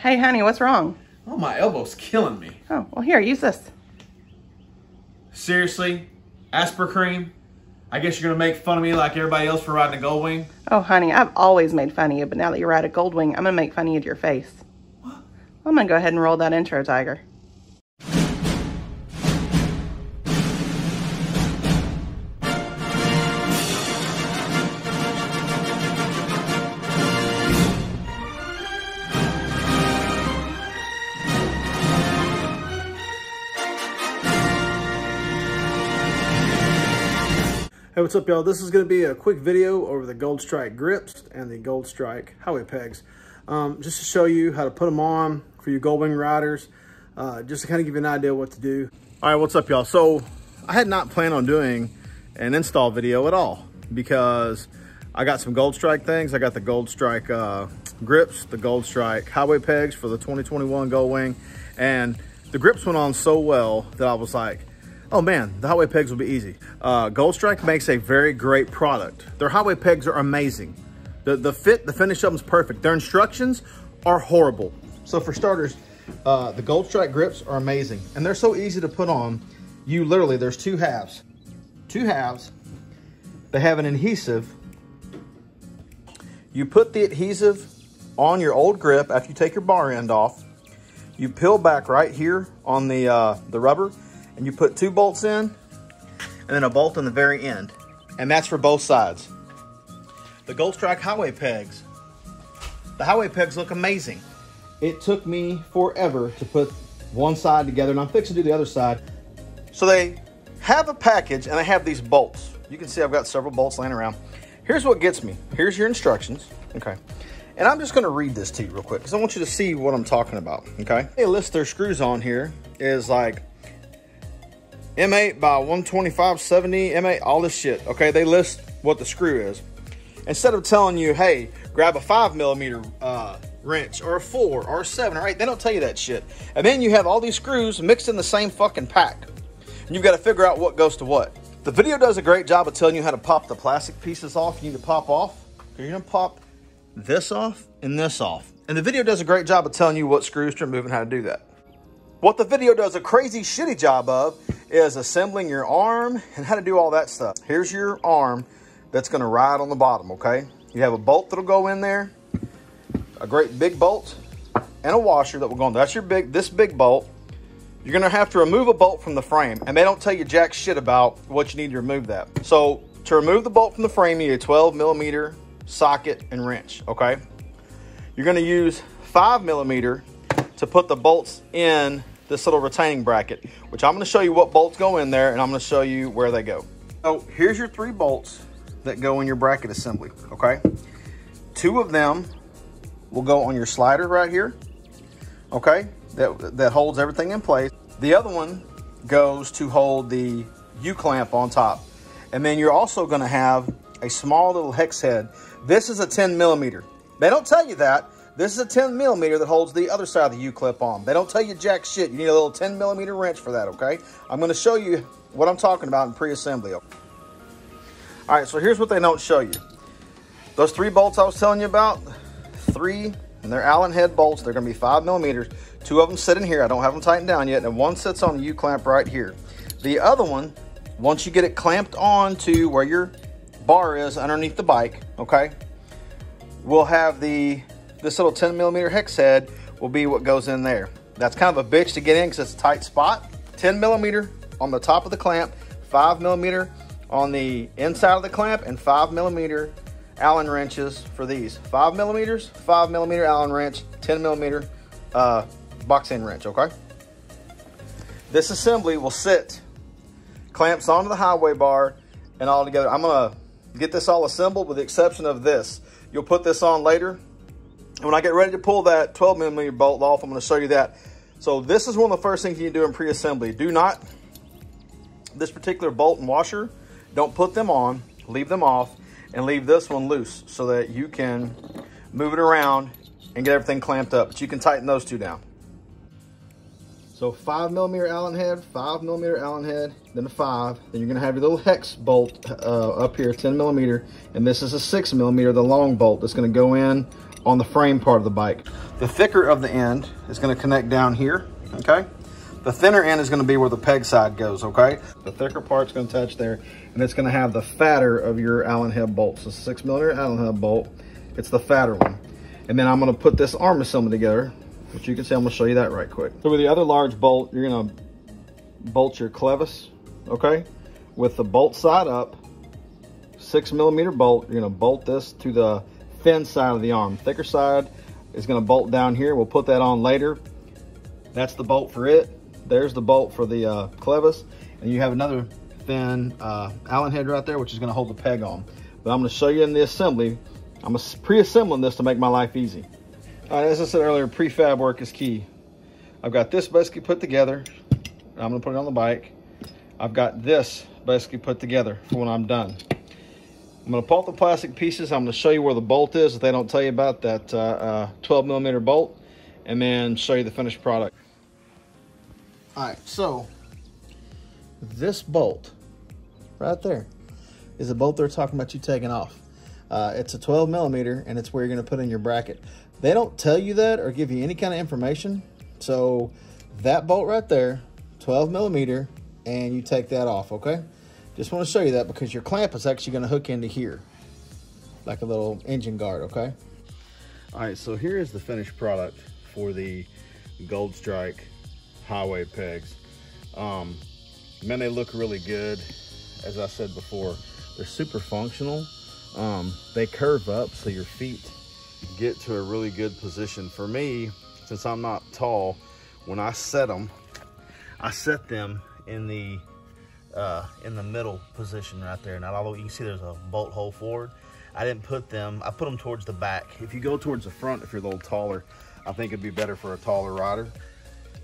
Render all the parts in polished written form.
Hey, honey, what's wrong? Oh, my elbow's killing me. Oh, well, here, use this. Seriously? Aspercream? I guess you're going to make fun of me like everybody else for riding a Goldwing? Oh, honey, I've always made fun of you, but now that you ride a Goldwing, I'm going to make fun of you to your face. What? I'm going to go ahead and roll that intro, Tiger. Hey, what's up, y'all? This is going to be a quick video over the Gold Strike grips and the Gold Strike highway pegs. Just to show you how to put them on for you Goldwing riders, just to kind of give you an idea what to do. All right, what's up, y'all? So I had not planned on doing an install video at all because I got some Gold Strike things. I got the Gold Strike grips, the Gold Strike highway pegs for the 2021 Goldwing, and the grips went on so well that I was like, oh man, the highway pegs will be easy. Gold Strike makes a very great product. Their highway pegs are amazing. The finish of them is perfect. Their instructions are horrible. So for starters, the Gold Strike grips are amazing. And they're so easy to put on. You literally, there's two halves. Two halves. They have an adhesive. You put the adhesive on your old grip after you take your bar end off. You peel back right here on the rubber. And you put 2 bolts in, and then a bolt on the very end. And that's for both sides. The Gold Strike highway pegs. The highway pegs look amazing. It took me forever to put one side together, and I'm fixing to do the other side. So they have a package, and they have these bolts. You can see I've got several bolts laying around. Here's what gets me. Here's your instructions, okay? And I'm just gonna read this to you real quick, because I want you to see what I'm talking about, okay? They list their screws on here is like M8 by 125/70, M8, all this shit, okay? They list what the screw is. Instead of telling you, hey, grab a 5mm wrench, or a 4, or a 7, or 8, they don't tell you that shit. And then you have all these screws mixed in the same fucking pack. And you've got to figure out what goes to what. The video does a great job of telling you how to pop the plastic pieces off. You need to pop off. You're gonna pop this off and this off. And the video does a great job of telling you what screws to remove and how to do that. What the video does a crazy shitty job of is assembling your arm and how to do all that stuff. Here's your arm that's gonna ride on the bottom, okay? You have a bolt that'll go in there, a great big bolt, and a washer that will go in there. That's this big bolt. You're gonna have to remove a bolt from the frame, and they don't tell you jack shit about what you need to remove that. So to remove the bolt from the frame, you need a 12mm socket and wrench, okay? You're gonna use 5mm to put the bolts in this little retaining bracket, which I'm going to show you what bolts go in there, and I'm going to show you where they go. So here's your 3 bolts that go in your bracket assembly, okay? 2 of them will go on your slider right here, okay? That holds everything in place. The other one goes to hold the U-clamp on top. And then you're also going to have a small little hex head. This is a 10mm. They don't tell you that. This is a 10mm that holds the other side of the U-clip on. They don't tell you jack shit. You need a little 10mm wrench for that, okay? I'm going to show you what I'm talking about in pre-assembly. All right, so here's what they don't show you. Those 3 bolts I was telling you about, 3, and they're Allen head bolts. They're going to be 5mm. 2 of them sit in here. I don't have them tightened down yet, and 1 sits on the U-clamp right here. The other one, once you get it clamped on to where your bar is underneath the bike, okay, we'll have this little 10mm hex head will be what goes in there. That's kind of a bitch to get in because it's a tight spot. 10mm on the top of the clamp, 5mm on the inside of the clamp, and 5mm Allen wrenches for these. 5mm, 5mm Allen wrench, 10mm box end wrench, okay? This assembly will sit, clamps onto the highway bar and all together. I'm gonna get this all assembled with the exception of this. You'll put this on later. And when I get ready to pull that 12mm bolt off, I'm going to show you that. So this is one of the first things you need to do in pre-assembly. Do not, this particular bolt and washer, don't put them on, leave them off, and leave this one loose so that you can move it around and get everything clamped up. But you can tighten those 2 down. So 5mm Allen head, 5mm Allen head, then a 5. Then you're going to have your little hex bolt up here, 10mm. And this is a 6mm, the long bolt that's going to go in on the frame part of the bike. The thicker of the end is going to connect down here, okay? The thinner end is going to be where the peg side goes, okay? The thicker part's going to touch there, and it's going to have the fatter of your Allen head bolts. So 6mm Allen head bolt, it's the fatter one. And then I'm going to put this arm assembly together, which you can see. I'm going to show you that right quick. So with the other large bolt, you're going to bolt your clevis, okay? With the bolt side up, 6mm bolt, you're going to bolt this to the thin side of the arm. Thicker side is going to bolt down here. We'll put that on later. That's the bolt for it. There's the bolt for the clevis, and you have another thin Allen head right there, which is going to hold the peg on. But I'm going to show you in the assembly. I'm pre-assembling this to make my life easy. All right, as I said earlier, prefab work is key. I've got this basically put together. I'm going to put it on the bike. I've got this basically put together for when I'm done. I'm going to pull out the plastic pieces. I'm going to show you where the bolt is if they don't tell you about that 12mm bolt, and then show you the finished product. All right, so this bolt right there is a bolt they're talking about you taking off. It's a 12mm, and it's where you're going to put in your bracket. They don't tell you that or give you any kind of information. So that bolt right there, 12mm, and you take that off, okay? Just want to show you that because your clamp is actually going to hook into here, like a little engine guard, okay? All right, so here is the finished product for the Gold Strike highway pegs. Man, they look really good. As I said before, they're super functional. They curve up so your feet get to a really good position. For me, since I'm not tall, when I set them in the middle position right there. Now, although you can see there's a bolt hole forward, I didn't put them, I put them towards the back. If you go towards the front, if you're a little taller, I think it'd be better for a taller rider.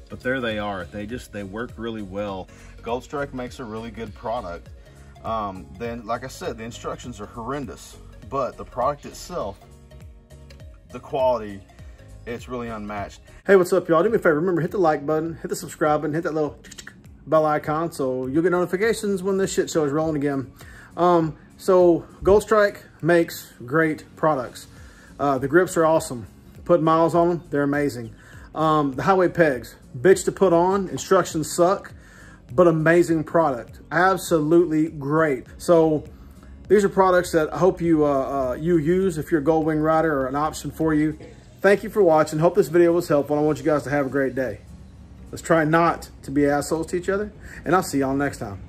But there they are. They work really well. Gold Strike makes a really good product. Then, like I said, the instructions are horrendous, but the product itself, the quality, it's really unmatched. Hey, what's up, y'all? Do me a favor. Remember, hit the like button, hit the subscribe button, hit that little bell icon so you'll get notifications when this shit show is rolling again. So Gold Strike makes great products. The grips are awesome. Put miles on them, they're amazing. The highway pegs, bitch to put on, instructions suck, but amazing product. Absolutely great. So these are products that I hope you you use if you're a Goldwing rider, or an option for you. Thank you for watching. Hope this video was helpful. I want you guys to have a great day. Let's try not to be assholes to each other, and I'll see y'all next time.